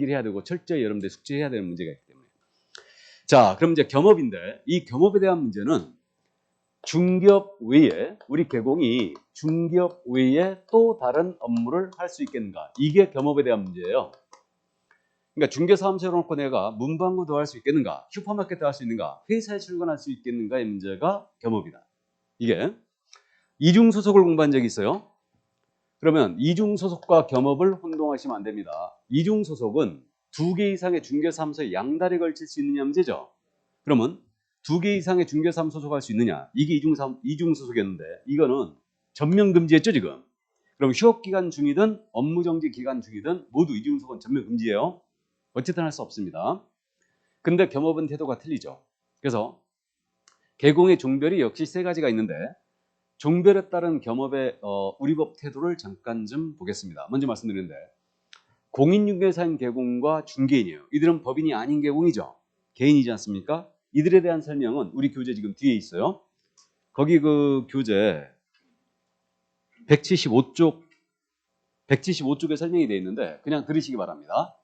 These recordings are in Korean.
해야 되고 철저히 여러분들 숙지해야 되는 문제가 있기 때문에. 자, 그럼 이제 겸업인데 이 겸업에 대한 문제는 중기업 외에 우리 개공이 중기업 외에 또 다른 업무를 할 수 있겠는가? 이게 겸업에 대한 문제예요. 그러니까 중개사무소 해놓고 내가 문방구도 할 수 있겠는가? 슈퍼마켓도 할 수 있는가? 회사에 출근할 수 있겠는가의 문제가 겸업이다. 이게 이중소속을 공부한 적이 있어요. 그러면 이중소속과 겸업을 혼동하시면 안 됩니다. 이중소속은 2개 이상의 중개사무소에 양다리 걸칠 수 있느냐 문제죠. 그러면 2개 이상의 중개사무소 소속할 수 있느냐? 이게 이중소속이었는데 이거는 전면 금지했죠 지금. 그럼 휴업기간 중이든 업무정지 기간 중이든 모두 이중소속은 전면 금지예요. 어쨌든 할 수 없습니다. 근데 겸업은 태도가 틀리죠. 그래서 개공의 종별이 역시 3가지가 있는데 종별에 따른 겸업의 우리 법 태도를 잠깐 좀 보겠습니다. 먼저 말씀드리는데 공인중개사인 개공과 중개인이에요. 이들은 법인이 아닌 개공이죠. 개인이지 않습니까? 이들에 대한 설명은 우리 교재 지금 뒤에 있어요. 거기 그 교재 175쪽에 설명이 되어 있는데 그냥 들으시기 바랍니다.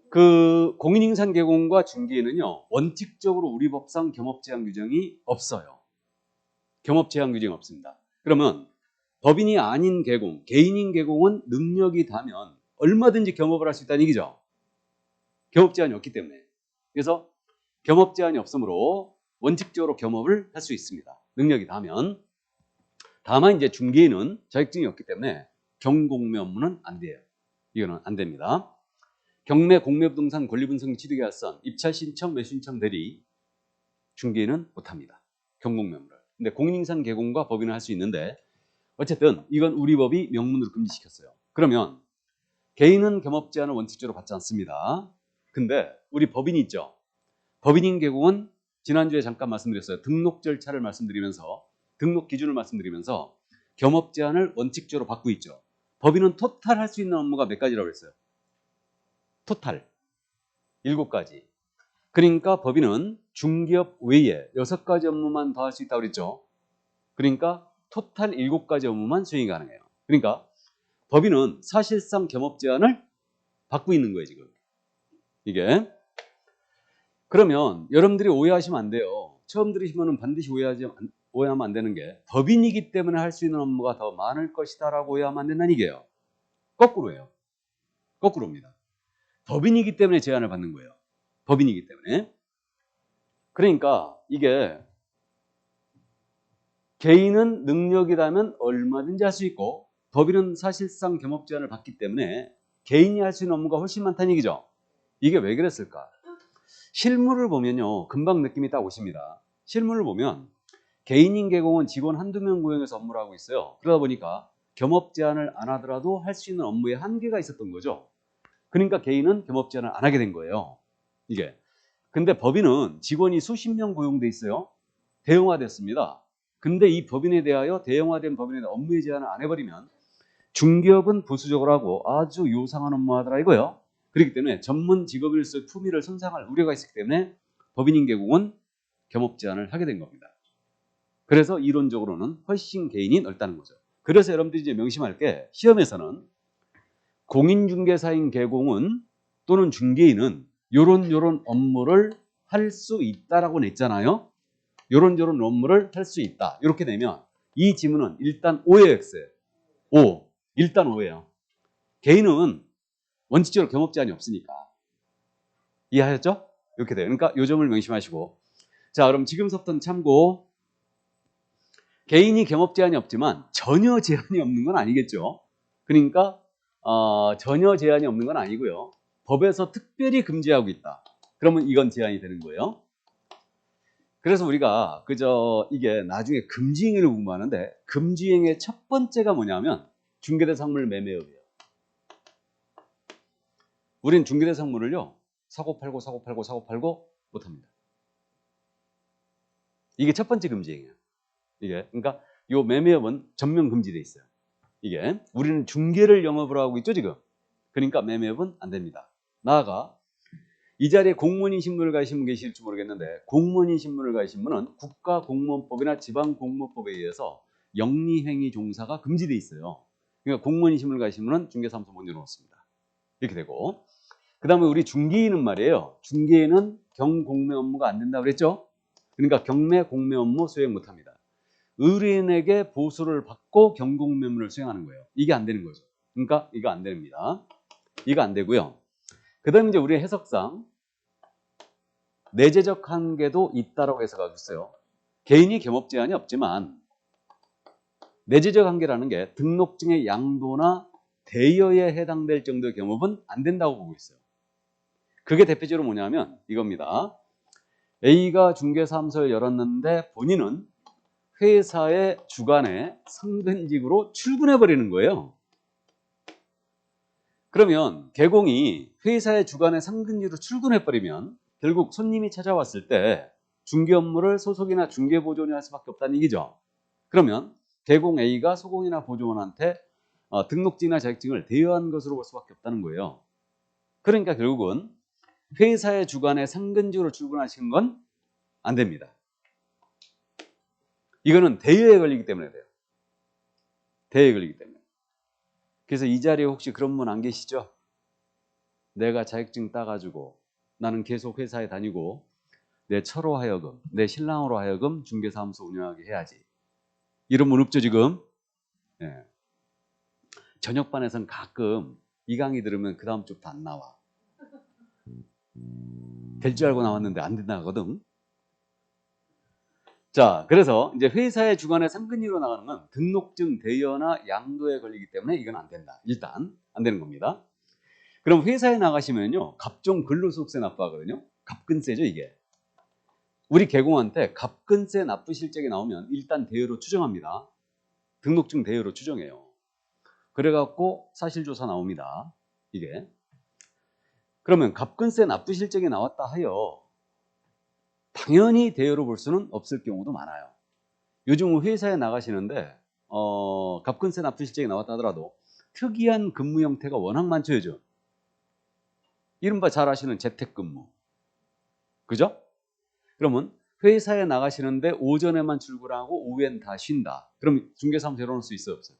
그 공인인상 개공과 중개인은요 원칙적으로 우리 법상 겸업 제한 규정이 없어요. 겸업 제한 규정이 없습니다. 그러면 법인이 아닌 개공, 개인인 개공은 능력이 다면 얼마든지 겸업을 할 수 있다는 얘기죠. 겸업 제한이 없기 때문에. 그래서 겸업 제한이 없으므로 원칙적으로 겸업을 할 수 있습니다. 능력이 다면. 다만 이제 중개인은 자격증이 없기 때문에 경공매 업무는 안 돼요. 이거는 안 됩니다. 경매, 공매 부동산, 권리분석, 취득계약선, 입찰 신청, 매수 신청 대리 중개인은 못합니다. 경공매 업무를. 근데 공인인상 개공과 법인은 할 수 있는데 어쨌든 이건 우리 법이 명문으로 금지시켰어요. 그러면 개인은 겸업 제한을 원칙적으로 받지 않습니다. 근데 우리 법인이 있죠. 법인인 개공은 지난주에 잠깐 말씀드렸어요. 등록 절차를 말씀드리면서 등록 기준을 말씀드리면서 겸업 제한을 원칙적으로 받고 있죠. 법인은 토탈 할 수 있는 업무가 몇 가지라고 했어요? 토탈 7가지. 그러니까 법인은 중기업 외에 6가지 업무만 더 할 수 있다고 그랬죠. 그러니까 토탈 7가지 업무만 수행이 가능해요. 그러니까 법인은 사실상 겸업 제한을 받고 있는 거예요 지금. 이게. 그러면 여러분들이 오해하시면 안 돼요. 처음 들으시면 반드시 오해하면 안 되는 게 법인이기 때문에 할 수 있는 업무가 더 많을 것이다 라고 오해하면 안 된다는 얘기예요. 거꾸로예요. 거꾸로입니다. 법인이기 때문에 제한을 받는 거예요. 법인이기 때문에. 그러니까 이게 개인은 능력이라면 얼마든지 할 수 있고 법인은 사실상 겸업 제한을 받기 때문에 개인이 할 수 있는 업무가 훨씬 많다는 얘기죠. 이게 왜 그랬을까? 실무를 보면요. 금방 느낌이 딱 오십니다. 실무를 보면 개인인 개공은 직원 한두 명 고용해서 업무를 하고 있어요. 그러다 보니까 겸업 제한을 안 하더라도 할 수 있는 업무에 한계가 있었던 거죠. 그러니까 개인은 겸업 제한을 안 하게 된 거예요. 이게. 근데 법인은 직원이 수십 명 고용돼 있어요. 대형화됐습니다. 근데 이 법인에 대하여 대형화된 법인에 대한 업무의 제한을 안 해버리면 중기업은 보수적으로 하고 아주 요상한 업무 하더라 이거요. 그렇기 때문에 전문 직업인으로서의 품위를 손상할 우려가 있었기 때문에 법인인 개공은 겸업 제한을 하게 된 겁니다. 그래서 이론적으로는 훨씬 개인이 넓다는 거죠. 그래서 여러분들이 이제 명심할 게 시험에서는 공인중개사인 개공은 또는 중개인은 요런 업무를 할 수 있다라고 냈잖아요. 요런 업무를 할 수 있다. 이렇게 되면 이 지문은 일단 O예요, X예요? O. 일단 O예요. 개인은 원칙적으로 겸업 제한이 없으니까. 이해하셨죠? 이렇게 돼요. 그러니까 요 점을 명심하시고. 자, 그럼 지금부터는 참고. 개인이 겸업 제한이 없지만 전혀 제한이 없는 건 아니겠죠. 그러니까 전혀 제한이 없는 건 아니고요. 법에서 특별히 금지하고 있다. 그러면 이건 제한이 되는 거예요. 그래서 우리가 이게 나중에 금지행위를 공부하는데 금지행위의 첫 번째가 뭐냐면 중개대상물 매매업이에요. 우리는 중개대상물을요. 사고 팔고 못합니다. 이게 첫 번째 금지행위예요. 이게 그러니까 요 매매업은 전면 금지돼 있어요. 이게 우리는 중개를 영업을 하고 있죠 지금. 그러니까 매매업은 안 됩니다. 나아가 이 자리에 공무원인 신분을 가지신 분 계실지 모르겠는데 공무원인 신분을 가지신 분은 국가공무원법이나 지방공무원법에 의해서 영리행위 종사가 금지돼 있어요. 그러니까 공무원인 신분을 가지신 분은 중개사무소 못 열어놓습니다. 이렇게 되고, 그 다음에 우리 중개인은 말이에요. 중개인은 경공매 업무가 안 된다고 그랬죠? 그러니까 경매 공매 업무 수행 못 합니다. 의뢰인에게 보수를 받고 경공매물을 수행하는 거예요. 이게 안 되는 거죠. 그러니까 이거 안 됩니다. 이거 안 되고요. 그 다음에 이제 우리 해석상 내재적 한계도 있다라고 해석하고 있어요. 개인이 겸업 제한이 없지만 내재적 한계라는 게 등록증의 양도나 대여에 해당될 정도의 겸업은 안 된다고 보고 있어요. 그게 대표적으로 뭐냐면 이겁니다. A가 중개사무소를 열었는데 본인은 회사의 주간에 상근직으로 출근해 버리는 거예요. 그러면 개공이 회사의 주간에 상근직으로 출근해 버리면 결국 손님이 찾아왔을 때 중개 업무를 소속이나 중개보조원이 할 수밖에 없다는 얘기죠. 그러면 개공 A가 소공이나 보조원한테 등록증이나 자격증을 대여한 것으로 볼 수밖에 없다는 거예요. 그러니까 결국은 회사의 주간에 상근직으로 출근하시는 건 안 됩니다. 이거는 대여에 걸리기 때문에 돼요. 대여에 걸리기 때문에. 그래서 이 자리에 혹시 그런 분 안 계시죠? 내가 자격증 따가지고 나는 계속 회사에 다니고 내 처로 하여금, 내 신랑으로 하여금 중개사무소 운영하게 해야지. 이런 분 없죠 지금? 네. 저녁반에선 가끔 이 강의 들으면 그 다음 주부터 안 나와. 될 줄 알고 나왔는데 안 된다거든. 자, 그래서 이제 회사의 주관에 상근이로 나가는 건 등록증 대여나 양도에 걸리기 때문에 이건 안 된다. 일단 안 되는 겁니다. 그럼 회사에 나가시면요, 갑종 근로소득세 납부하거든요. 갑근세죠 이게. 우리 개공한테 갑근세 납부 실적이 나오면 일단 대여로 추정합니다. 등록증 대여로 추정해요. 그래갖고 사실조사 나옵니다. 이게. 그러면 갑근세 납부 실적이 나왔다 하여 당연히 대여로 볼 수는 없을 경우도 많아요. 요즘 회사에 나가시는데 갑근세 납부 실적이 나왔다 하더라도 특이한 근무 형태가 워낙 많죠 요즘. 이른바 잘 아시는 재택근무. 그죠? 그러면 회사에 나가시는데 오전에만 출근하고 오후엔 다 쉰다. 그럼 중개사무소 열어놓을 수 있어요 없어요?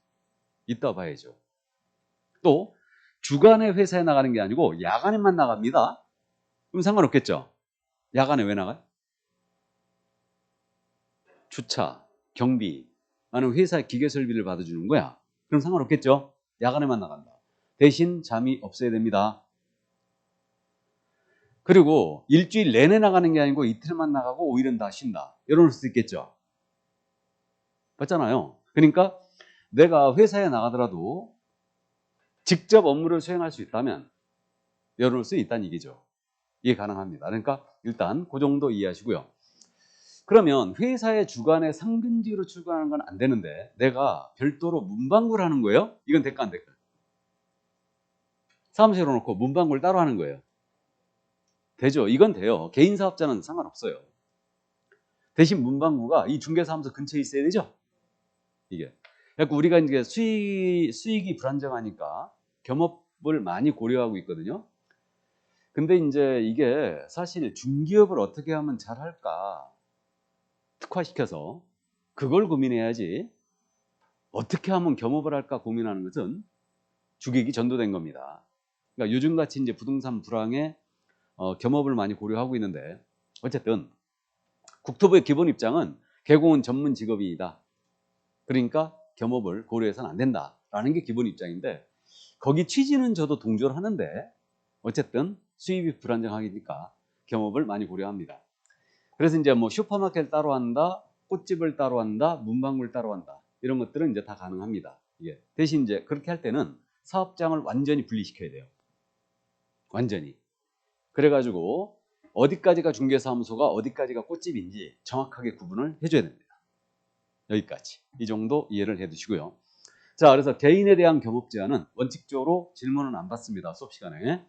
이따 봐야죠. 또 주간에 회사에 나가는 게 아니고 야간에만 나갑니다. 그럼 상관없겠죠? 야간에 왜 나가요? 주차, 경비, 나는 회사에 기계 설비를 받아주는 거야. 그럼 상관없겠죠? 야간에만 나간다. 대신 잠이 없어야 됩니다. 그리고 일주일 내내 나가는 게 아니고 이틀만 나가고 5일은 다 쉰다. 이럴 수도 있겠죠? 맞잖아요. 그러니까 내가 회사에 나가더라도 직접 업무를 수행할 수 있다면 열어놓을 수 있다는 얘기죠. 이게 가능합니다. 그러니까 일단 그 정도 이해하시고요. 그러면 회사의 주간에 상근직으로 출근하는 건 안 되는데 내가 별도로 문방구를 하는 거예요? 이건 될까 안 될까? 사무실에 놓고 문방구를 따로 하는 거예요. 되죠. 이건 돼요. 개인 사업자는 상관없어요. 대신 문방구가 이 중개사무소 근처에 있어야 되죠. 이게. 그러니까 우리가 이제 수익이 불안정하니까 겸업을 많이 고려하고 있거든요. 근데 이제 이게 사실 중기업을 어떻게 하면 잘할까 특화시켜서 그걸 고민해야지 어떻게 하면 겸업을 할까 고민하는 것은 주객이 전도된 겁니다. 그러니까 요즘같이 이제 부동산 불황에 겸업을 많이 고려하고 있는데 어쨌든 국토부의 기본 입장은 개공은 전문 직업이다. 그러니까 겸업을 고려해서는 안 된다라는 게 기본 입장인데 거기 취지는 저도 동조를 하는데 어쨌든 수입이 불안정하니까 겸업을 많이 고려합니다. 그래서 이제 뭐 슈퍼마켓을 따로 한다, 꽃집을 따로 한다, 문방구를 따로 한다 이런 것들은 이제 다 가능합니다. 예. 대신 이제 그렇게 할 때는 사업장을 완전히 분리시켜야 돼요. 완전히. 그래가지고 어디까지가 중개사무소가 어디까지가 꽃집인지 정확하게 구분을 해줘야 됩니다. 여기까지. 이 정도 이해를 해두시고요. 자, 그래서 개인에 대한 겸업 제한은 원칙적으로 질문은 안 받습니다. 수업 시간에.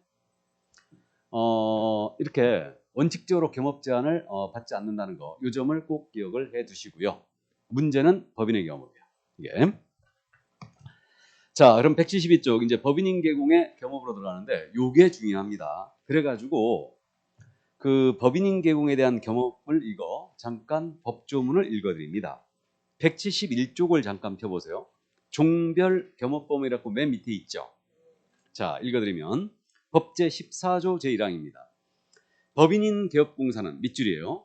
이렇게 원칙적으로 겸업 제한을 받지 않는다는 거, 이 점을 꼭 기억을 해두시고요. 문제는 법인의 경우예요. 이게. 자, 그럼 172쪽 이제 법인인 개공의 겸업으로 들어가는데 요게 중요합니다. 그래가지고 그 법인인 개공에 대한 겸업을 이거 잠깐 법조문을 읽어드립니다. 171쪽을 잠깐 펴보세요. 종별 겸업 범위라고 맨 밑에 있죠. 자, 읽어드리면 법 제14조 제1항입니다. 법인인 개업공사는 밑줄이에요.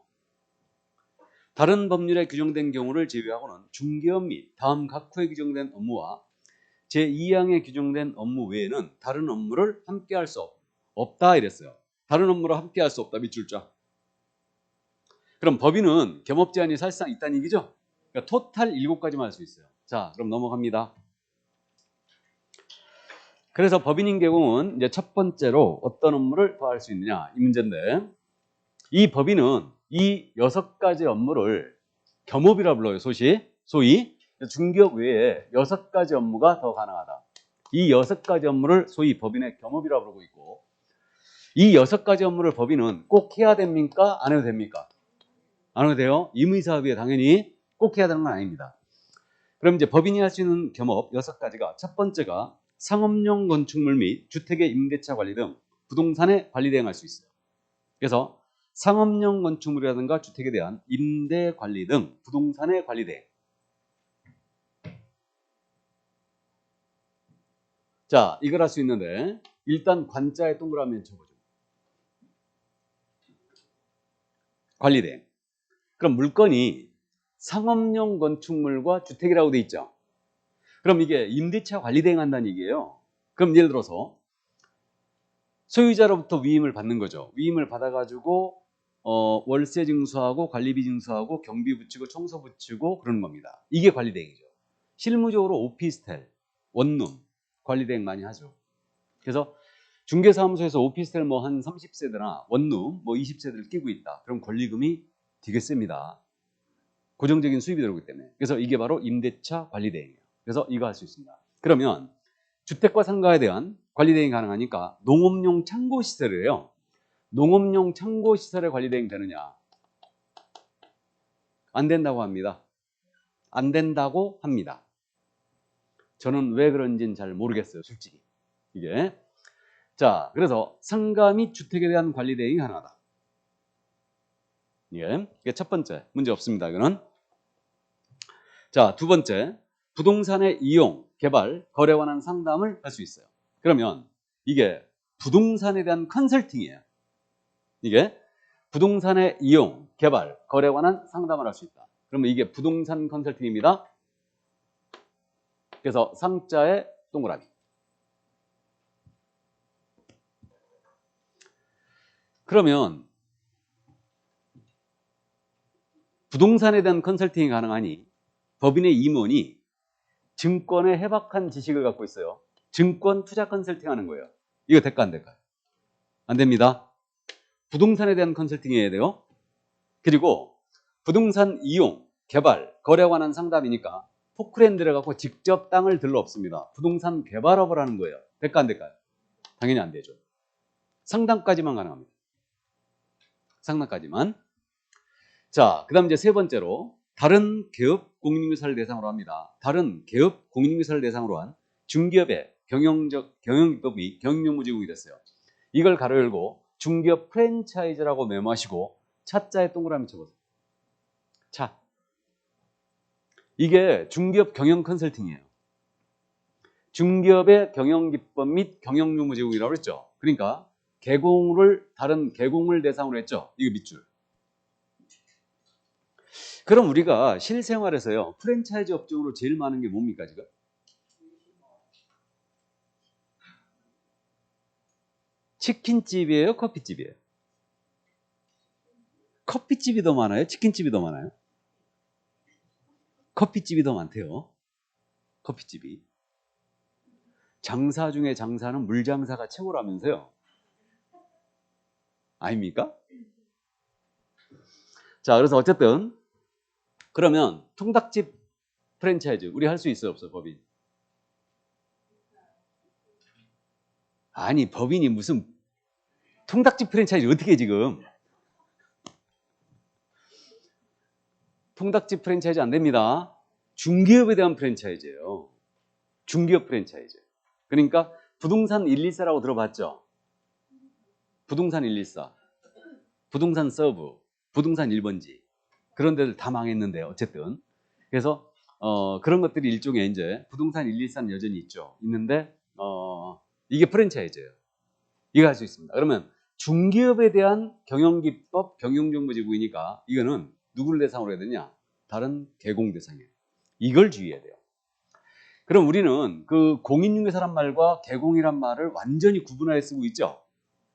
다른 법률에 규정된 경우를 제외하고는 중개업 및 다음 각 호에 규정된 업무와 제2항에 규정된 업무 외에는 다른 업무를 함께할 수 없다 이랬어요. 다른 업무를 함께할 수 없다 밑줄자. 그럼 법인은 겸업 제한이 사실상 있다는 얘기죠. 그러니까 토탈 7가지만 할 수 있어요. 자, 그럼 넘어갑니다. 그래서 법인인 경우는 이제 첫 번째로 어떤 업무를 더 할 수 있느냐 이 문제인데, 이 법인은 이 6가지 업무를 겸업이라 불러요. 소위 중개업 외에 6가지 업무가 더 가능하다. 이 6가지 업무를 소위 법인의 겸업이라 부르고 있고, 이 6가지 업무를 법인은 꼭 해야 됩니까? 안 해도 됩니까? 안 해도 돼요. 임의사업에 당연히 꼭 해야 되는 건 아닙니다. 그럼 이제 법인이 할 수 있는 겸업 6가지가, 첫 번째가 상업용 건축물 및 주택의 임대차 관리 등 부동산의 관리 대행할 수 있어요. 그래서 상업용 건축물이라든가 주택에 대한 임대 관리 등 부동산의 관리 대행. 자, 이걸 할 수 있는데 일단 관자에 동그라미 쳐보죠. 관리 대행. 그럼 물건이 상업용 건축물과 주택이라고 돼 있죠. 그럼 이게 임대차 관리 대행한다는 얘기예요. 그럼 예를 들어서 소유자로부터 위임을 받는 거죠. 위임을 받아가지고 월세 징수하고 관리비 징수하고 경비 붙이고 청소 붙이고 그러는 겁니다. 이게 관리 대행이죠. 실무적으로 오피스텔, 원룸 관리 대행 많이 하죠. 그래서 중개사무소에서 오피스텔 뭐 한 30세대나 원룸 뭐 20세대를 끼고 있다. 그럼 권리금이 되게 셉니다. 고정적인 수입이 들어오기 때문에. 그래서 이게 바로 임대차 관리 대행이에요. 그래서 이거 할 수 있습니다. 그러면 주택과 상가에 대한 관리 대행이 가능하니까 농업용 창고 시설이에요. 농업용 창고 시설의 관리 대행 되느냐? 안 된다고 합니다. 안 된다고 합니다. 저는 왜 그런지는 잘 모르겠어요, 솔직히. 이게. 자, 그래서 상가 및 주택에 대한 관리 대행이 가능하다. 이게 첫 번째. 문제 없습니다, 이거는. 자, 두 번째. 부동산의 이용, 개발, 거래에 관한 상담을 할 수 있어요. 그러면 이게 부동산에 대한 컨설팅이에요. 이게 부동산의 이용, 개발, 거래에 관한 상담을 할 수 있다. 그러면 이게 부동산 컨설팅입니다. 그래서 상자에 동그라미. 그러면 부동산에 대한 컨설팅이 가능하니 법인의 임원이 증권에 해박한 지식을 갖고 있어요. 증권 투자 컨설팅 하는 거예요. 이거 될까 안 될까요? 안 됩니다. 부동산에 대한 컨설팅 해야 돼요. 그리고 부동산 이용, 개발, 거래에 관한 상담이니까 포크랜드를 갖고 직접 땅을 들러 없습니다. 부동산 개발업을 하는 거예요. 될까 안 될까요? 당연히 안 되죠. 상담까지만 가능합니다. 상담까지만. 자, 그 다음 이제 세 번째로 다른 개업 공인중개사를 대상으로 합니다. 다른 개업 공인중개사를 대상으로 한 중기업의 경영기법 및 경영용무 제공이 됐어요. 이걸 가로 열고 중기업 프랜차이즈라고 메모하시고 차자에 동그라미 쳐보세요. 차. 이게 중기업 경영 컨설팅이에요. 중기업의 경영기법 및 경영용무 제공이라고 그랬죠. 그러니까 다른 개공을 대상으로 했죠. 이거 밑줄. 그럼 우리가 실생활에서요, 프랜차이즈 업종으로 제일 많은 게 뭡니까, 지금? 치킨집이에요, 커피집이에요? 커피집이 더 많아요? 치킨집이 더 많아요? 커피집이 더 많대요. 커피집이. 장사 중에 장사는 물장사가 최고라면서요? 아닙니까? 자, 그래서 어쨌든 그러면 통닭집 프랜차이즈 우리 할 수 있어요, 없어요, 법인? 아니, 법인이 무슨 통닭집 프랜차이즈 어떻게 해, 지금? 통닭집 프랜차이즈 안 됩니다. 중기업에 대한 프랜차이즈예요. 중기업 프랜차이즈. 그러니까 부동산 114라고 들어봤죠? 부동산 114, 부동산 서브, 부동산 1번지 그런 데들 다 망했는데 어쨌든 그래서 그런 것들이 일종의 이제 부동산 114는 여전히 있죠. 있는데 이게 프랜차이즈예요. 이거 할 수 있습니다. 그러면 중기업에 대한 경영기법, 경영정보제국이니까 이거는 누구를 대상으로 해야 되냐? 다른 개공 대상이에요. 이걸 주의해야 돼요. 그럼 우리는 그 공인중개사란 말과 개공이란 말을 완전히 구분하여 쓰고 있죠.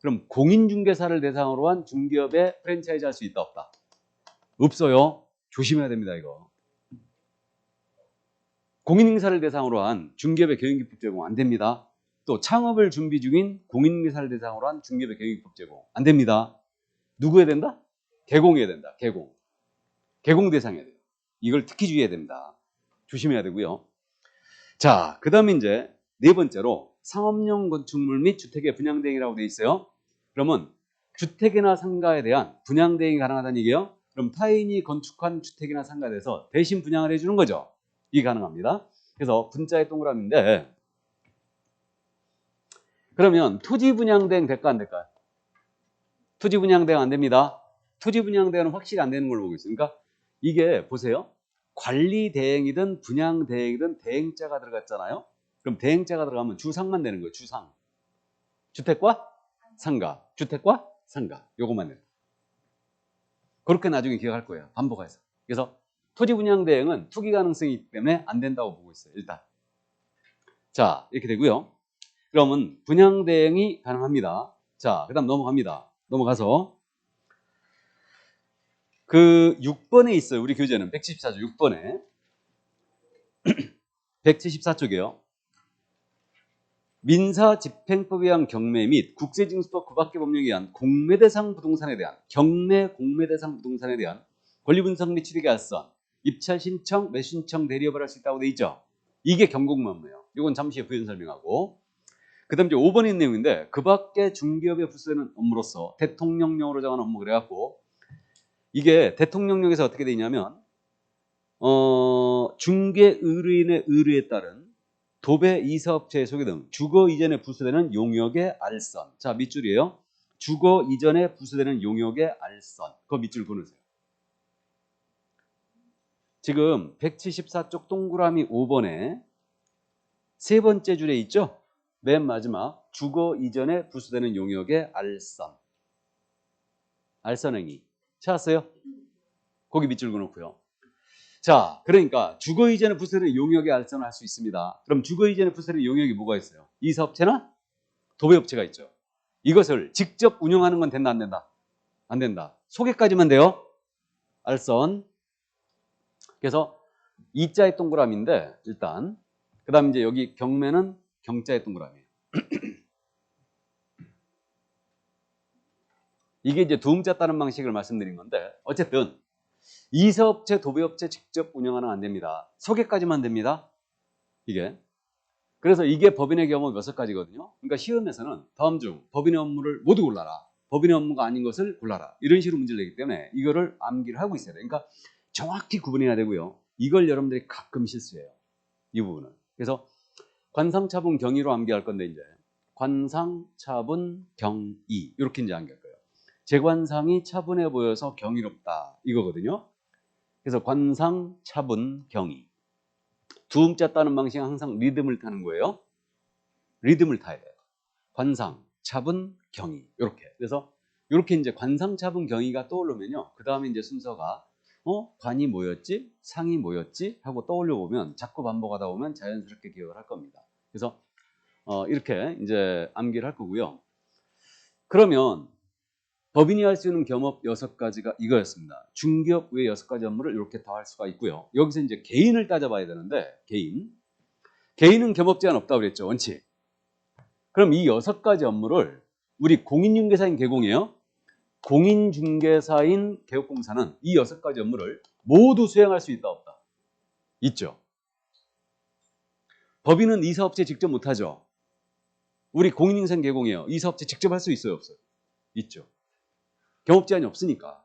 그럼 공인중개사를 대상으로 한 중기업에 프랜차이즈 할 수 있다 없다? 없어요. 조심해야 됩니다. 이거. 공인중개사를 대상으로 한 중기업의 경영기법 제공 안 됩니다. 또 창업을 준비 중인 공인중개사를 대상으로 한 중기업의 경영기법 제공 안 됩니다. 누구 해야 된다? 개공해야 된다. 개공. 개공 대상해야 돼요. 이걸 특히 주의해야 됩니다. 조심해야 되고요. 자, 그 다음에 이제 네 번째로 상업용 건축물 및 주택의 분양 대행이라고 되어 있어요. 그러면 주택이나 상가에 대한 분양 대행이 가능하다는 얘기예요. 그럼 타인이 건축한 주택이나 상가에 대해서 대신 분양을 해주는 거죠. 이게 가능합니다. 그래서 분자의 동그라미인데, 그러면 토지 분양 대행 될까 안 될까요? 토지 분양 대행 안 됩니다. 토지 분양 대행은 확실히 안 되는 걸로 보고 있어요. 그러니까 이게 보세요. 관리 대행이든 분양 대행이든 대행자가 들어갔잖아요. 그럼 대행자가 들어가면 주상만 되는 거예요. 주상. 주택과 상가. 주택과 상가. 요것만 돼요. 그렇게 나중에 기억할 거예요. 반복해서. 그래서 토지 분양 대행은 투기 가능성이 있기 때문에 안 된다고 보고 있어요. 일단. 자, 이렇게 되고요. 그러면 분양 대행이 가능합니다. 자, 그 다음 넘어갑니다. 넘어가서 그 6번에 있어요. 우리 교재는 174조 6번에 174쪽이에요. 민사집행법에 의한 경매 및 국세징수법 그 밖의 법령에 의한 공매대상 부동산에 대한 경매 공매대상 부동산에 대한 권리분석 및 취득의 알선, 입찰 신청, 매수신청 대리업을 할 수 있다고 돼 있죠. 이게 경공무업이에요. 이건 잠시 후에 부연 설명하고. 그 다음 이제 5번에 있는 내용인데 그 밖에 중기업에 부수되는 업무로서 대통령령으로 정하는 업무 그래갖고 이게 대통령령에서 어떻게 되냐면 중개 의뢰인의 의뢰에 따른 도배 이사업체의 소개 등 주거 이전에 부수되는 용역의 알선. 자, 밑줄이에요. 주거 이전에 부수되는 용역의 알선. 그 밑줄 그어주세요. 지금 174쪽 동그라미 5번에 세 번째 줄에 있죠? 맨 마지막 주거 이전에 부수되는 용역의 알선. 알선행위. 찾았어요? 거기 밑줄 그어놓고요. 자, 그러니까 주거 이전에 부수되는 용역의 알선을 할 수 있습니다. 그럼 주거 이전에 부수되는 용역이 뭐가 있어요? 이사업체나 도배업체가 있죠. 이것을 직접 운영하는 건 된다 안 된다? 안 된다. 소개까지만 돼요. 알선. 그래서 이자의 동그라미인데 일단 그 다음 이제 여기 경매는 경자의 동그라미예요. 이게 이제 두음자 따는 방식을 말씀드린 건데 어쨌든 이사업체, 도배업체 직접 운영하는 안 됩니다. 소개까지만 됩니다. 이게. 그래서 이게 법인의 경우 6가지거든요. 그러니까 시험에서는 다음 중 법인의 업무를 모두 골라라. 법인의 업무가 아닌 것을 골라라. 이런 식으로 문제를 내기 때문에 이거를 암기를 하고 있어야 돼요. 그러니까 정확히 구분해야 되고요. 이걸 여러분들이 가끔 실수해요. 이 부분은. 그래서 관상차분 경위로 암기할 건데 이제 관상차분 경위 이렇게 이제 암기할 거예요. 재관상이 차분해 보여서 경이롭다 이거거든요. 그래서 관상차분 경위. 두음자 따는 방식은 항상 리듬을 타는 거예요. 리듬을 타야 돼요. 관상, 차분, 경위 이렇게. 그래서 이렇게 이제 관상, 차분, 경위가 떠오르면요. 그 다음에 이제 순서가 관이 뭐였지? 상이 뭐였지? 하고 떠올려 보면 자꾸 반복하다 보면 자연스럽게 기억을 할 겁니다. 그래서 이렇게 이제 암기를 할 거고요. 그러면 법인이 할 수 있는 겸업 6가지가 이거였습니다. 중기업 외 6가지 업무를 이렇게 다 할 수가 있고요. 여기서 이제 개인을 따져봐야 되는데 개인은 겸업 제한 없다고 그랬죠. 원칙. 그럼 이 6가지 업무를 우리 공인중개사인 개공이에요. 공인중개사인 개업공사는 이 6가지 업무를 모두 수행할 수 있다 없다? 있죠. 법인은 이 사업체 직접 못하죠. 우리 공인중개사인 개공이에요. 이 사업체 직접 할 수 있어요 없어요? 있죠. 겸업 제한이 없으니까.